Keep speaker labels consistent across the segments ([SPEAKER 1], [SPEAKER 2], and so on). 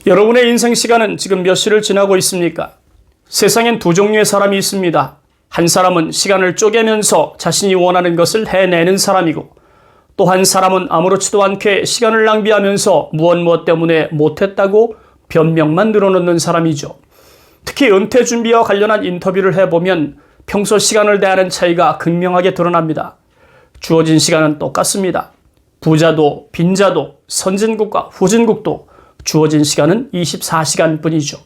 [SPEAKER 1] 여러분의 인생 시간은 지금 몇 시를 지나고 있습니까? 세상엔 두 종류의 사람이 있습니다. 한 사람은 시간을 쪼개면서 자신이 원하는 것을 해내는 사람이고, 또 한 사람은 아무렇지도 않게 시간을 낭비하면서 무엇 때문에 못했다고 변명만 늘어놓는 사람이죠. 특히 은퇴 준비와 관련한 인터뷰를 해보면 평소 시간을 대하는 차이가 극명하게 드러납니다. 주어진 시간은 똑같습니다. 부자도 빈자도 선진국과 후진국도 주어진 시간은 24시간 뿐이죠.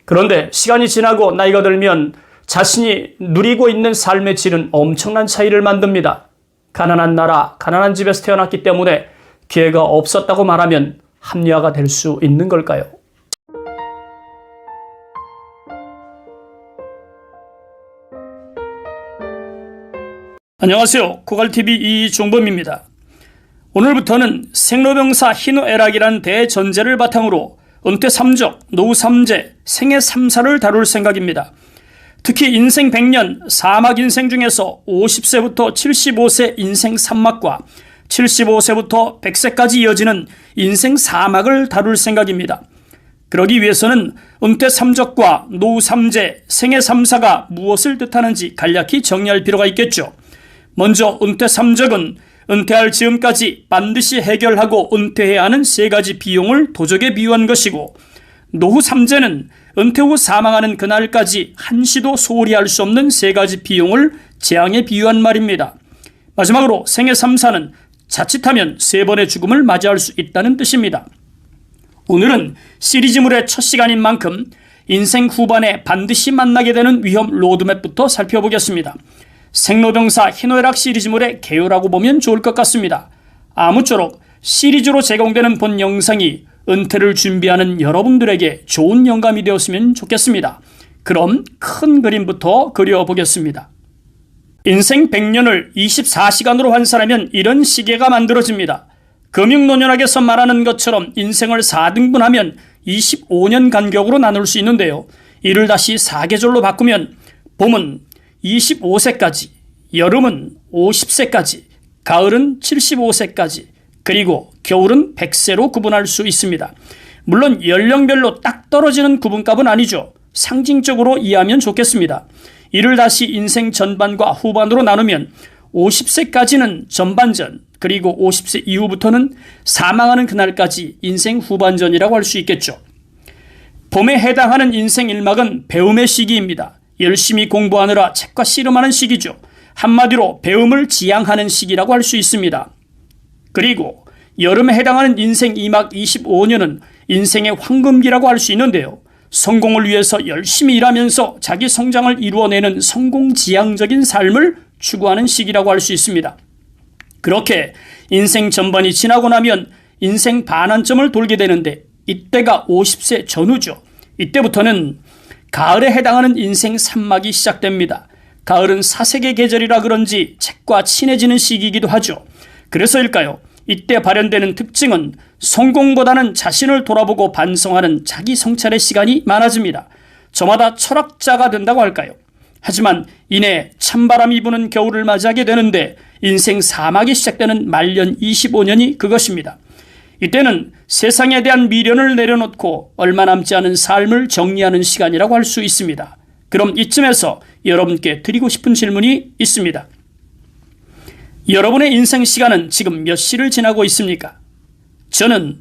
[SPEAKER 1] 그런데 시간이 지나고 나이가 들면 자신이 누리고 있는 삶의 질은 엄청난 차이를 만듭니다. 가난한 나라, 가난한 집에서 태어났기 때문에 기회가 없었다고 말하면 합리화가 될 수 있는 걸까요? 안녕하세요. 고갈TV 이종범입니다. 오늘부터는 생로병사 희노애락이란 대전제를 바탕으로 은퇴 3적, 노후 3제, 생애 3사를 다룰 생각입니다. 특히 인생 100년, 사막 인생 중에서 50세부터 75세 인생 3막과 75세부터 100세까지 이어지는 인생 4막을 다룰 생각입니다. 그러기 위해서는 은퇴 3적과 노후 3제, 생애 3사가 무엇을 뜻하는지 간략히 정리할 필요가 있겠죠. 먼저 은퇴 3적은 은퇴할 즈음까지 반드시 해결하고 은퇴해야 하는 세 가지 비용을 도적에 비유한 것이고, 노후 3제는 은퇴 후 사망하는 그날까지 한시도 소홀히 할 수 없는 세 가지 비용을 재앙에 비유한 말입니다. 마지막으로 생애 3사는 자칫하면 세 번의 죽음을 맞이할 수 있다는 뜻입니다. 오늘은 시리즈물의 첫 시간인 만큼 인생 후반에 반드시 만나게 되는 위험 로드맵부터 살펴보겠습니다. 생로병사 희노애락 시리즈물의 개요라고 보면 좋을 것 같습니다. 아무쪼록 시리즈로 제공되는 본 영상이 은퇴를 준비하는 여러분들에게 좋은 영감이 되었으면 좋겠습니다. 그럼 큰 그림부터 그려보겠습니다. 인생 100년을 24시간으로 환산하면 이런 시계가 만들어집니다. 금융노년학에서 말하는 것처럼 인생을 4등분하면 25년 간격으로 나눌 수 있는데요. 이를 다시 사계절로 바꾸면 봄은 25세까지, 여름은 50세까지, 가을은 75세까지, 그리고 겨울은 100세로 구분할 수 있습니다. 물론 연령별로 딱 떨어지는 구분값은 아니죠. 상징적으로 이해하면 좋겠습니다. 이를 다시 인생 전반과 후반으로 나누면 50세까지는 전반전, 그리고 50세 이후부터는 사망하는 그날까지 인생 후반전이라고 할 수 있겠죠. 봄에 해당하는 인생 1막은 배움의 시기입니다. 열심히 공부하느라 책과 씨름하는 시기죠. 한마디로 배움을 지향하는 시기라고 할 수 있습니다. 그리고 여름에 해당하는 인생 2막 25년은 인생의 황금기라고 할 수 있는데요. 성공을 위해서 열심히 일하면서 자기 성장을 이루어내는 성공지향적인 삶을 추구하는 시기라고 할 수 있습니다. 그렇게 인생 전반이 지나고 나면 인생 반환점을 돌게 되는데, 이때가 50세 전후죠. 이때부터는 가을에 해당하는 인생 3막이 시작됩니다. 가을은 사색의 계절이라 그런지 책과 친해지는 시기이기도 하죠. 그래서일까요? 이때 발현되는 특징은 성공보다는 자신을 돌아보고 반성하는 자기 성찰의 시간이 많아집니다. 저마다 철학자가 된다고 할까요? 하지만 이내 찬바람이 부는 겨울을 맞이하게 되는데 인생 4막이 시작되는 말년 25년이 그것입니다. 이때는 세상에 대한 미련을 내려놓고 얼마 남지 않은 삶을 정리하는 시간이라고 할 수 있습니다. 그럼 이쯤에서 여러분께 드리고 싶은 질문이 있습니다. 여러분의 인생 시간은 지금 몇 시를 지나고 있습니까? 저는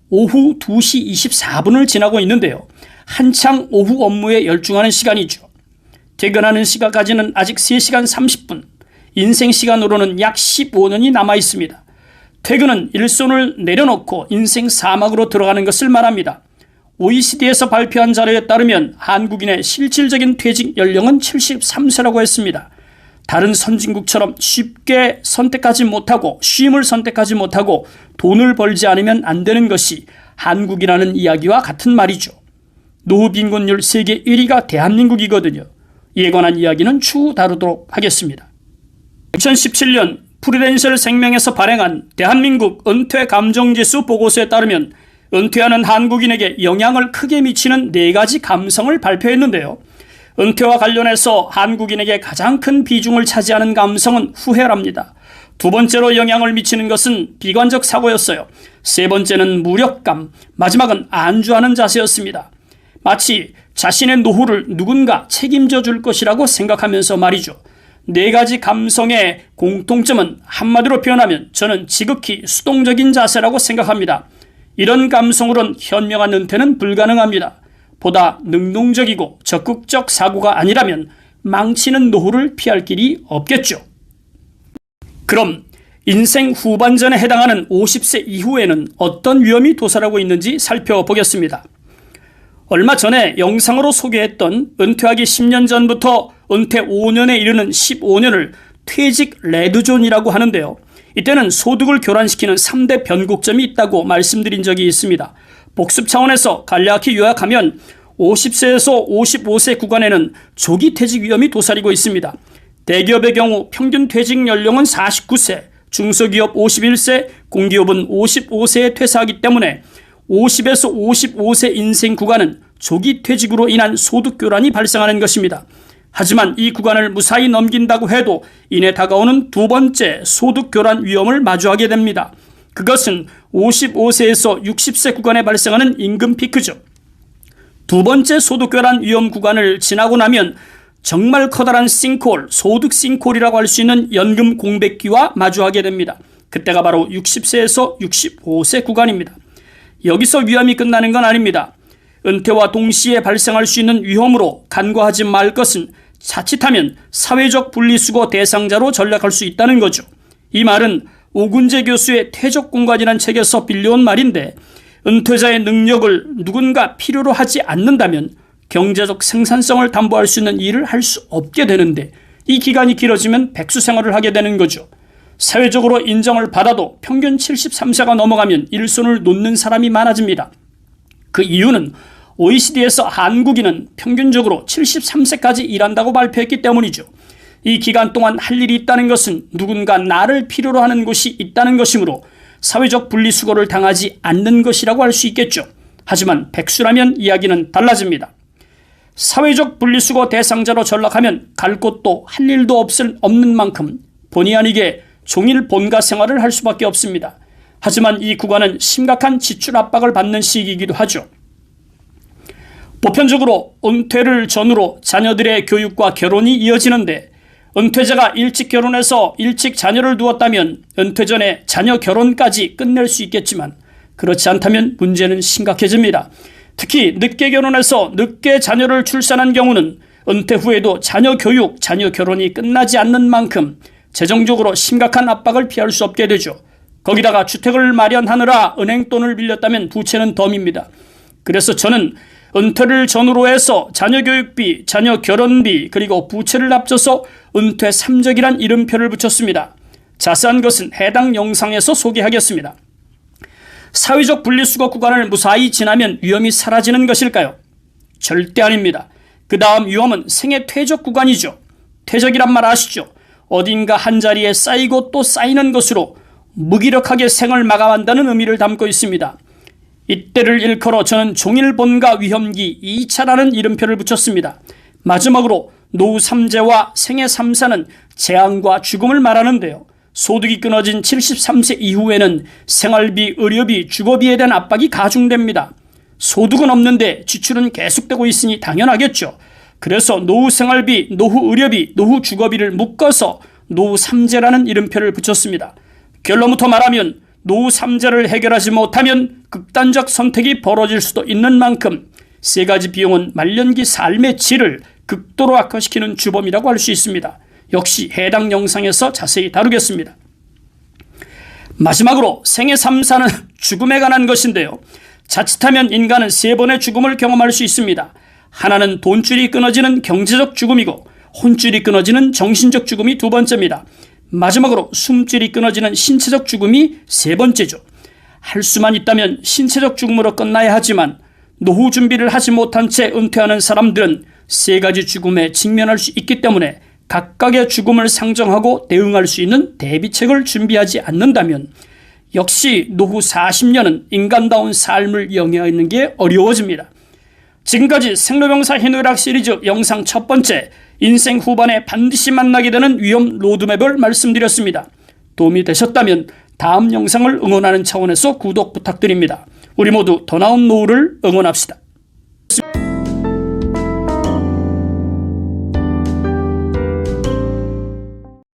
[SPEAKER 1] 오후 2시 24분을 지나고 있는데요. 한창 오후 업무에 열중하는 시간이죠. 퇴근하는 시간까지는 아직 3시간 30분, 인생 시간으로는 약 15년이 남아 있습니다. 퇴근은 일손을 내려놓고 인생 4막으로 들어가는 것을 말합니다. OECD에서 발표한 자료에 따르면 한국인의 실질적인 퇴직 연령은 73세라고 했습니다. 다른 선진국처럼 쉽게 선택하지 못하고 쉼을 선택하지 못하고 돈을 벌지 않으면 안 되는 것이 한국이라는 이야기와 같은 말이죠. 노후 빈곤율 세계 1위가 대한민국이거든요. 이에 관한 이야기는 추후 다루도록 하겠습니다. 2017년 프루덴셜 생명에서 발행한 대한민국 은퇴 감정지수 보고서에 따르면 은퇴하는 한국인에게 영향을 크게 미치는 4가지 감성을 발표했는데요. 은퇴와 관련해서 한국인에게 가장 큰 비중을 차지하는 감성은 후회랍니다. 두 번째로 영향을 미치는 것은 비관적 사고였어요. 세 번째는 무력감, 마지막은 안주하는 자세였습니다. 마치 자신의 노후를 누군가 책임져 줄 것이라고 생각하면서 말이죠. 네 가지 감성의 공통점은 한마디로 표현하면 저는 지극히 수동적인 자세라고 생각합니다. 이런 감성으론 현명한 은퇴는 불가능합니다. 보다 능동적이고 적극적 사고가 아니라면 망치는 노후를 피할 길이 없겠죠. 그럼 인생 후반전에 해당하는 50세 이후에는 어떤 위험이 도사하고 있는지 살펴보겠습니다. 얼마 전에 영상으로 소개했던 은퇴하기 10년 전부터 은퇴 5년에 이르는 15년을 퇴직 레드존이라고 하는데요. 이때는 소득을 교란시키는 3대 변곡점이 있다고 말씀드린 적이 있습니다. 복습 차원에서 간략히 요약하면 50세에서 55세 구간에는 조기 퇴직 위험이 도사리고 있습니다. 대기업의 경우 평균 퇴직 연령은 49세, 중소기업 51세, 공기업은 55세에 퇴사하기 때문에 50에서 55세 인생 구간은 조기 퇴직으로 인한 소득 교란이 발생하는 것입니다. 하지만 이 구간을 무사히 넘긴다고 해도 이내 다가오는 두 번째 소득 교란 위험을 마주하게 됩니다. 그것은 55세에서 60세 구간에 발생하는 임금 피크죠. 두 번째 소득 교란 위험 구간을 지나고 나면 정말 커다란 싱크홀, 소득 싱크홀이라고 할 수 있는 연금 공백기와 마주하게 됩니다. 그때가 바로 60세에서 65세 구간입니다. 여기서 위험이 끝나는 건 아닙니다. 은퇴와 동시에 발생할 수 있는 위험으로 간과하지 말 것은 자칫하면 사회적 분리수거 대상자로 전락할 수 있다는 거죠. 이 말은 오군재 교수의 퇴적공간이라는 책에서 빌려온 말인데, 은퇴자의 능력을 누군가 필요로 하지 않는다면 경제적 생산성을 담보할 수 있는 일을 할 수 없게 되는데, 이 기간이 길어지면 백수 생활을 하게 되는 거죠. 사회적으로 인정을 받아도 평균 73세가 넘어가면 일손을 놓는 사람이 많아집니다. 그 이유는 OECD에서 한국인은 평균적으로 73세까지 일한다고 발표했기 때문이죠. 이 기간 동안 할 일이 있다는 것은 누군가 나를 필요로 하는 곳이 있다는 것이므로 사회적 분리수거를 당하지 않는 것이라고 할 수 있겠죠. 하지만 백수라면 이야기는 달라집니다. 사회적 분리수거 대상자로 전락하면 갈 곳도 할 일도 없는 만큼 본의 아니게 종일 본가 생활을 할 수밖에 없습니다. 하지만 이 구간은 심각한 지출 압박을 받는 시기이기도 하죠. 보편적으로 은퇴를 전후로 자녀들의 교육과 결혼이 이어지는데, 은퇴자가 일찍 결혼해서 일찍 자녀를 두었다면 은퇴 전에 자녀 결혼까지 끝낼 수 있겠지만, 그렇지 않다면 문제는 심각해집니다. 특히 늦게 결혼해서 늦게 자녀를 출산한 경우는 은퇴 후에도 자녀 교육, 자녀 결혼이 끝나지 않는 만큼 재정적으로 심각한 압박을 피할 수 없게 되죠. 거기다가 주택을 마련하느라 은행 돈을 빌렸다면 부채는 덤입니다. 그래서 저는 은퇴를 전후로 해서 자녀 교육비, 자녀 결혼비, 그리고 부채를 합쳐서 은퇴 3적이란 이름표를 붙였습니다. 자세한 것은 해당 영상에서 소개하겠습니다. 사회적 분리수거 구간을 무사히 지나면 위험이 사라지는 것일까요? 절대 아닙니다. 그 다음 위험은 생애 퇴적 구간이죠. 퇴적이란 말 아시죠? 어딘가 한자리에 쌓이고 또 쌓이는 것으로 무기력하게 생을 마감한다는 의미를 담고 있습니다. 이때를 일컬어 저는 종일본가 위험기 2차라는 이름표를 붙였습니다. 마지막으로 노후 3재와 생애 3사는 재앙과 죽음을 말하는데요. 소득이 끊어진 73세 이후에는 생활비, 의료비, 주거비에 대한 압박이 가중됩니다. 소득은 없는데 지출은 계속되고 있으니 당연하겠죠. 그래서 노후 생활비, 노후 의료비, 노후 주거비를 묶어서 노후 3재라는 이름표를 붙였습니다. 결론부터 말하면 노후 3재를 해결하지 못하면 극단적 선택이 벌어질 수도 있는 만큼 세 가지 비용은 말년기 삶의 질을 극도로 악화시키는 주범이라고 할 수 있습니다. 역시 해당 영상에서 자세히 다루겠습니다. 마지막으로 생애 3사는 죽음에 관한 것인데요. 자칫하면 인간은 세 번의 죽음을 경험할 수 있습니다. 하나는 돈줄이 끊어지는 경제적 죽음이고, 혼줄이 끊어지는 정신적 죽음이 두 번째입니다. 마지막으로 숨줄이 끊어지는 신체적 죽음이 세 번째죠. 할 수만 있다면 신체적 죽음으로 끝나야 하지만 노후 준비를 하지 못한 채 은퇴하는 사람들은 세 가지 죽음에 직면할 수 있기 때문에 각각의 죽음을 상정하고 대응할 수 있는 대비책을 준비하지 않는다면 역시 노후 40년은 인간다운 삶을 영위하는 게 어려워집니다. 지금까지 생로병사 희노애락 시리즈 영상 첫 번째, 인생 후반에 반드시 만나게 되는 위험 로드맵을 말씀드렸습니다. 도움이 되셨다면 다음 영상을 응원하는 차원에서 구독 부탁드립니다. 우리 모두 더 나은 노후를 응원합시다.